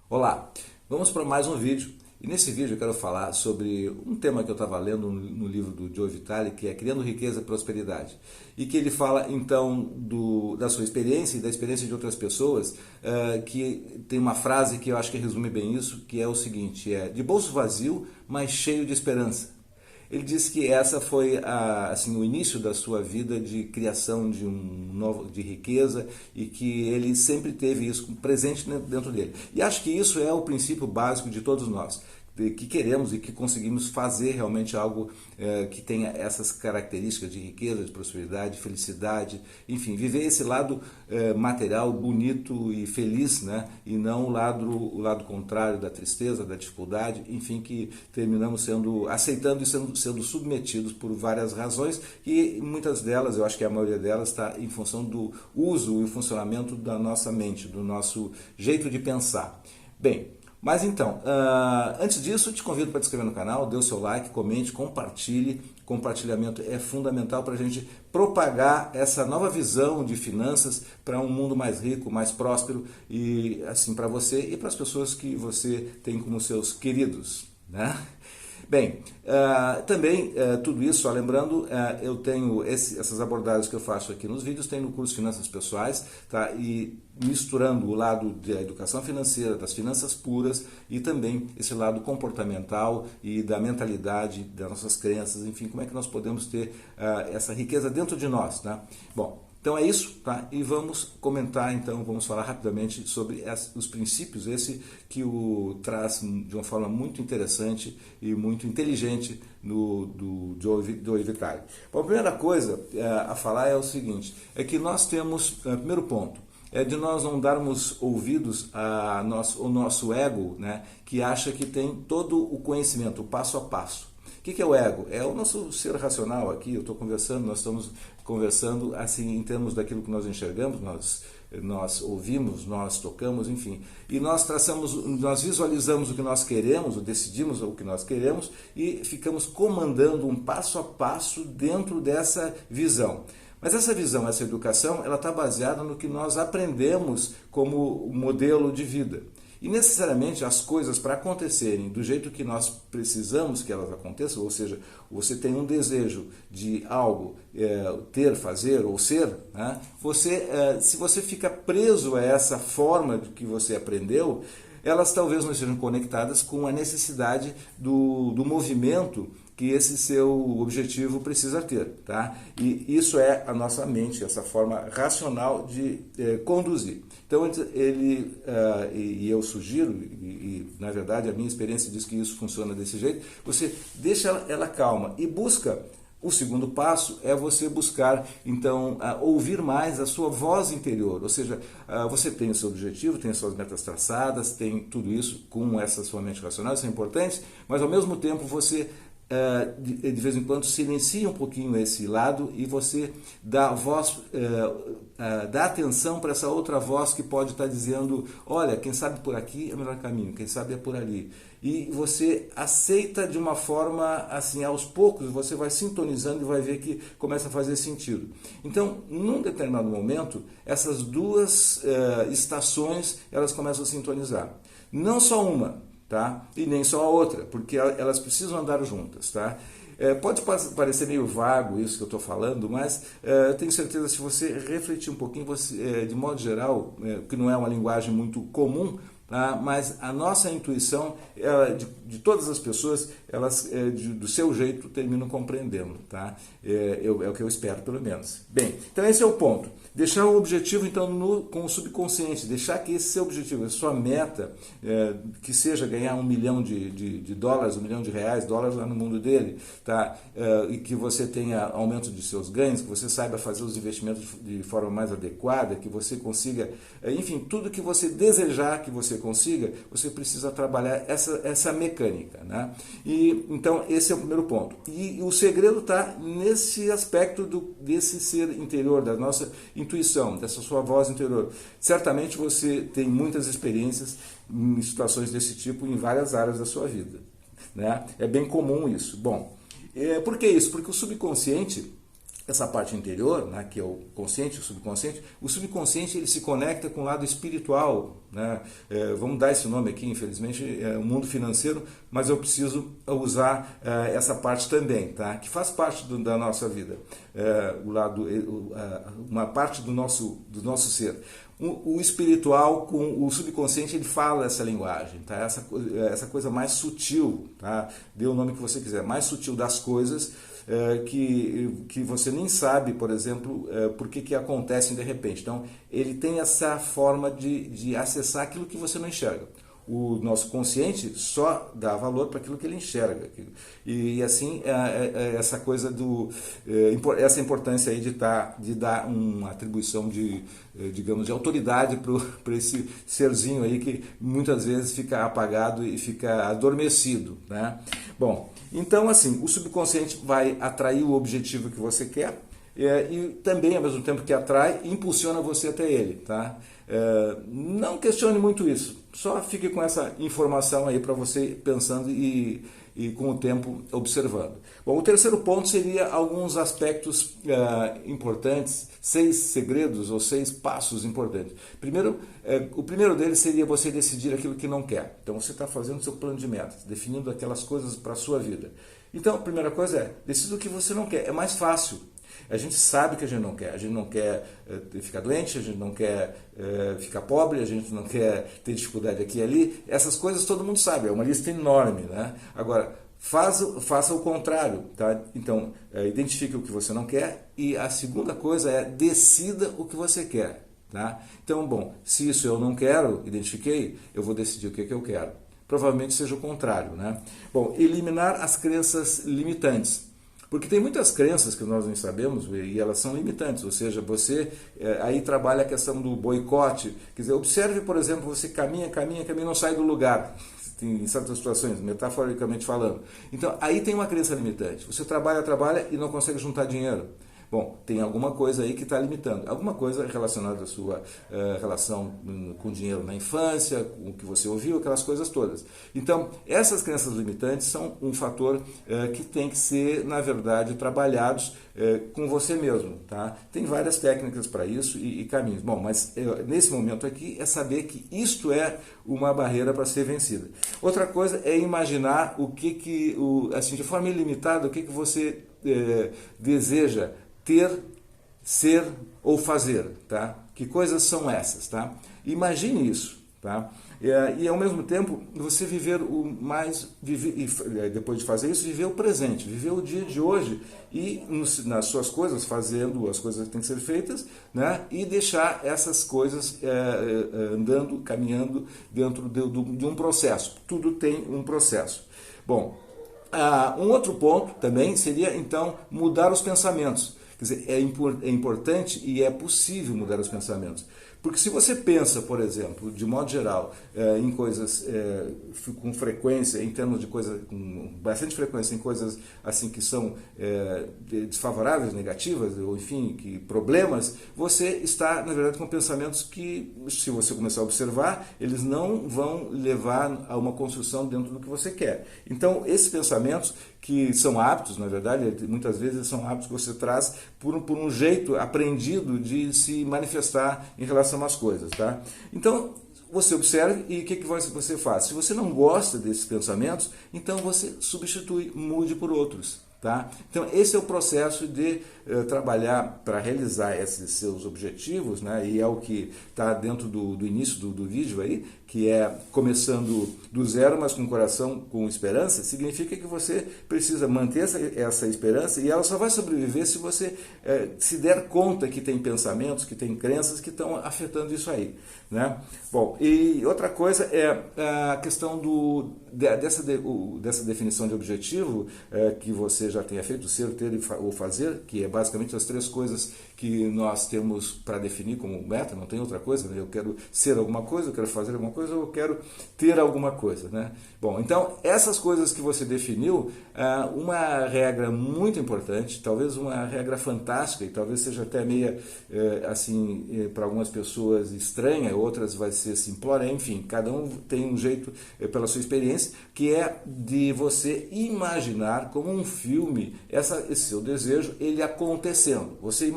Olá, vamos para mais um vídeo e nesse vídeo eu quero falar sobre um tema que eu estava lendo no livro do Joe Vitale, que é Criando Riqueza e Prosperidade, e que ele fala então da sua experiência e da experiência de outras pessoas, que tem uma frase que eu acho que resume bem isso, que é o seguinte: de bolso vazio, mas cheio de esperança. Ele disse que essa foi assim, o início da sua vida de criação de riqueza e que ele sempre teve isso presente dentro dele. E acho que isso é o princípio básico de todos nós, que queremos e que conseguimos fazer realmente algo que tenha essas características de riqueza, de prosperidade, de felicidade, enfim, viver esse lado material bonito e feliz, né? E não o lado contrário da tristeza, da dificuldade, enfim, que terminamos aceitando e sendo submetidos por várias razões, e muitas delas, eu acho que a maioria delas está em função do uso e funcionamento da nossa mente, do nosso jeito de pensar. Bem, mas então, antes disso, eu te convido para te inscrever no canal, dê o seu like, comente, compartilhe. Compartilhamento é fundamental para a gente propagar essa nova visão de finanças para um mundo mais rico, mais próspero, e assim para você e para as pessoas que você tem como seus queridos, né? Bem, também tudo isso, só lembrando, eu tenho essas abordagens que eu faço aqui nos vídeos, tem no curso Finanças Pessoais, tá? E misturando o lado da educação financeira, das finanças puras e também esse lado comportamental e da mentalidade, das nossas crenças, enfim, como é que nós podemos ter essa riqueza dentro de nós, né? Bom, então é isso, tá? E vamos comentar, então, vamos falar rapidamente sobre os princípios, esse que o traz de uma forma muito interessante e muito inteligente do Joe Vitale. Bom, a primeira coisa a falar é o seguinte, é que nós temos, primeiro ponto, é de nós não darmos ouvidos ao nosso ego, né, que acha que tem todo o conhecimento, o passo a passo. O que é o ego? É o nosso ser racional aqui, nós estamos conversando assim em termos daquilo que nós enxergamos, nós ouvimos, nós tocamos, enfim. E nós visualizamos o que nós queremos, ou decidimos o que nós queremos e ficamos comandando um passo a passo dentro dessa visão. Mas essa visão, essa educação, ela está baseada no que nós aprendemos como modelo de vida. E necessariamente as coisas para acontecerem do jeito que nós precisamos que elas aconteçam, ou seja, você tem um desejo de algo ter, fazer ou ser, né? Se você fica preso a essa forma de que você aprendeu, elas talvez não estejam conectadas com a necessidade do movimento que esse seu objetivo precisa ter, tá? E isso é a nossa mente, essa forma racional de conduzir. Então e eu sugiro, na verdade a minha experiência diz que isso funciona desse jeito, você deixa ela calma e busca. O segundo passo é você buscar, então, ouvir mais a sua voz interior, ou seja, você tem o seu objetivo, tem as suas metas traçadas, tem tudo isso com essa sua mente racional, isso é importante, mas ao mesmo tempo você de vez em quando silencia um pouquinho esse lado e você dá voz, dá atenção para essa outra voz que pode estar dizendo, olha, quem sabe por aqui é o melhor caminho, quem sabe é por ali. E você aceita de uma forma, assim, aos poucos, você vai sintonizando e vai ver que começa a fazer sentido. Então, num determinado momento, essas duas estações, elas começam a sintonizar. Não só uma, tá? E nem só a outra, porque elas precisam andar juntas, tá? Pode parecer meio vago isso que eu estou falando, mas eu tenho certeza que se você refletir um pouquinho, de modo geral, que não é uma linguagem muito comum, tá? Mas a nossa intuição, de todas as pessoas, elas do seu jeito terminam compreendendo, tá? É o que eu espero, pelo menos. Bem, então esse é o ponto. Deixar o objetivo, então, com o subconsciente, deixar que esse seu objetivo, a sua meta, que seja ganhar $1 milhão de dólares, $1 milhão de reais, dólares lá no mundo dele, tá? E que você tenha aumento de seus ganhos, que você saiba fazer os investimentos de forma mais adequada, que você consiga, enfim, tudo que você desejar que você consiga, você precisa trabalhar essa mecânica, né? E então esse é o primeiro ponto. E o segredo está nesse aspecto desse ser interior, da nossa intuição, dessa sua voz interior. Certamente você tem muitas experiências em situações desse tipo em várias áreas da sua vida, né? É bem comum isso. Bom, por que isso? Porque o subconsciente, essa parte interior, né, que é o consciente, o subconsciente ele se conecta com o lado espiritual, né? Vamos dar esse nome aqui, infelizmente, é o mundo financeiro, mas eu preciso usar essa parte também, tá? Que faz parte da nossa vida, uma parte do nosso ser. O espiritual com o subconsciente ele fala essa linguagem, tá? Essa coisa mais sutil, tá? Dê o nome que você quiser, mais sutil das coisas, que você nem sabe, por exemplo, por que acontecem de repente. Então, ele tem essa forma de acessar aquilo que você não enxerga. O nosso consciente só dá valor para aquilo que ele enxerga. E assim, essa coisa essa importância aí de dar uma atribuição digamos, de autoridade para esse serzinho aí que muitas vezes fica apagado e fica adormecido, né? Bom, então assim, o subconsciente vai atrair o objetivo que você quer e também, ao mesmo tempo que atrai, impulsiona você até ele, tá? Não questione muito isso, só fique com essa informação aí para você pensando e com o tempo observando. Bom, o terceiro ponto seria alguns aspectos importantes, 6 segredos ou 6 passos importantes. Primeiro, o primeiro deles seria você decidir aquilo que não quer. Então você está fazendo seu plano de metas, definindo aquelas coisas para a sua vida. Então a primeira coisa é, decida o que você não quer, é mais fácil. A gente sabe que a gente não quer ficar doente, a gente não quer ficar pobre, a gente não quer ter dificuldade aqui e ali. Essas coisas todo mundo sabe, é uma lista enorme, né? Agora, faça o contrário, tá? Então, identifique o que você não quer e a segunda coisa é decida o que você quer, tá? Então, bom, se isso eu não quero, identifiquei, eu vou decidir o que eu quero. Provavelmente seja o contrário, né? Bom, eliminar as crenças limitantes. Porque tem muitas crenças que nós não sabemos e elas são limitantes, ou seja, você aí trabalha a questão do boicote, quer dizer, observe, por exemplo, você caminha e não sai do lugar, em certas situações, metaforicamente falando. Então, aí tem uma crença limitante, você trabalha e não consegue juntar dinheiro. Bom, tem alguma coisa aí que está limitando. Alguma coisa relacionada à sua relação com dinheiro na infância, com o que você ouviu, aquelas coisas todas. Então, essas crenças limitantes são um fator que tem que ser, na verdade, trabalhados com você mesmo. Tá? Tem várias técnicas para isso e caminhos. Bom, mas nesse momento aqui é saber que isto é uma barreira para ser vencida. Outra coisa é imaginar assim, de forma ilimitada, o que você deseja ter, ser ou fazer, tá? Que coisas são essas, tá? Imagine isso, tá? E ao mesmo tempo você viver depois de fazer isso, viver o presente, viver o dia de hoje e nas suas coisas, fazendo as coisas que têm que ser feitas, né? E deixar essas coisas andando, caminhando dentro de um processo. Tudo tem um processo. Bom, um outro ponto também seria então mudar os pensamentos. Quer dizer, é importante e é possível mudar os pensamentos. Porque se você pensa, por exemplo, de modo geral, em coisas com frequência, em termos de coisas, com bastante frequência, em coisas assim que são desfavoráveis, negativas, ou enfim, problemas, você está, na verdade, com pensamentos que, se você começar a observar, eles não vão levar a uma construção dentro do que você quer. Então, esses pensamentos, que são hábitos, na verdade, muitas vezes são hábitos que você traz por um jeito aprendido de se manifestar em relação às coisas, tá? Então, você observe e o que você faz? Se você não gosta desses pensamentos, então você substitui, mude por outros. Tá? Então, esse é o processo de trabalhar para realizar esses seus objetivos, né? E é o que está dentro do início do vídeo aí, que é começando do zero, mas com o coração com esperança, significa que você precisa manter essa esperança e ela só vai sobreviver se você se der conta que tem pensamentos, que tem crenças que estão afetando isso aí. Né? Bom, e outra coisa é a questão dessa definição de objetivo que você já tenha feito, ser, ter ou fazer, que é basicamente as 3 coisas que nós temos para definir como meta, não tem outra coisa, né? Eu quero ser alguma coisa, eu quero fazer alguma coisa, ou eu quero ter alguma coisa. Né? Bom, então essas coisas que você definiu, uma regra muito importante, talvez uma regra fantástica, e talvez seja até meia, assim, para algumas pessoas estranha, outras vai ser simplória, enfim, cada um tem um jeito pela sua experiência, que é de você imaginar como um filme filme esse seu desejo, ele acontecendo. Você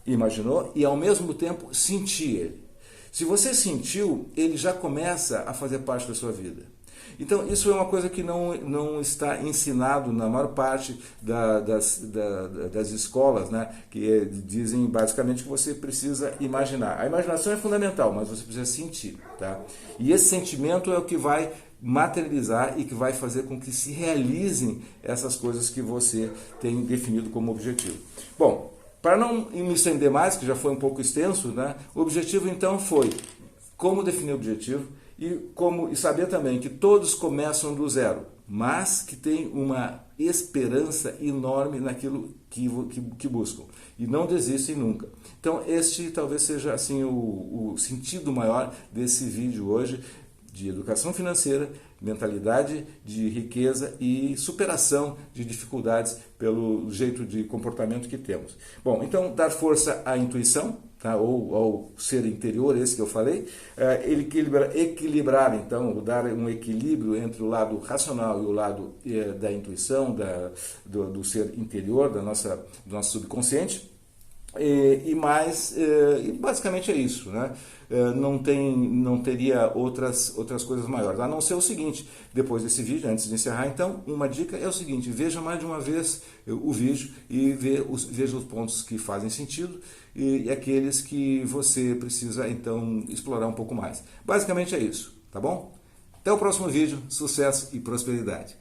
imaginou e ao mesmo tempo sentir ele. Se você sentiu, ele já começa a fazer parte da sua vida. Então, isso é uma coisa que não está ensinado na maior parte das escolas, né? Que dizem basicamente que você precisa imaginar. A imaginação é fundamental, mas você precisa sentir. Tá? E esse sentimento é o que vai materializar e que vai fazer com que se realizem essas coisas que você tem definido como objetivo. Bom, para não me estender mais, que já foi um pouco extenso, né? O objetivo então foi como definir o objetivo, e saber também que todos começam do zero, mas que tem uma esperança enorme naquilo que buscam e não desistem nunca. Então este talvez seja assim o sentido maior desse vídeo hoje, de educação financeira, mentalidade de riqueza e superação de dificuldades pelo jeito de comportamento que temos. Bom, então dar força à intuição, tá? Ou ao ser interior, esse que eu falei, equilibrar, então, dar um equilíbrio entre o lado racional e o lado da intuição, do ser interior, do nosso subconsciente. E basicamente é isso, né? Não teria outras coisas maiores, a não ser o seguinte: depois desse vídeo, antes de encerrar, então, uma dica é o seguinte: veja mais de uma vez o vídeo e veja os pontos que fazem sentido e aqueles que você precisa, então, explorar um pouco mais. Basicamente é isso, tá bom? Até o próximo vídeo, sucesso e prosperidade!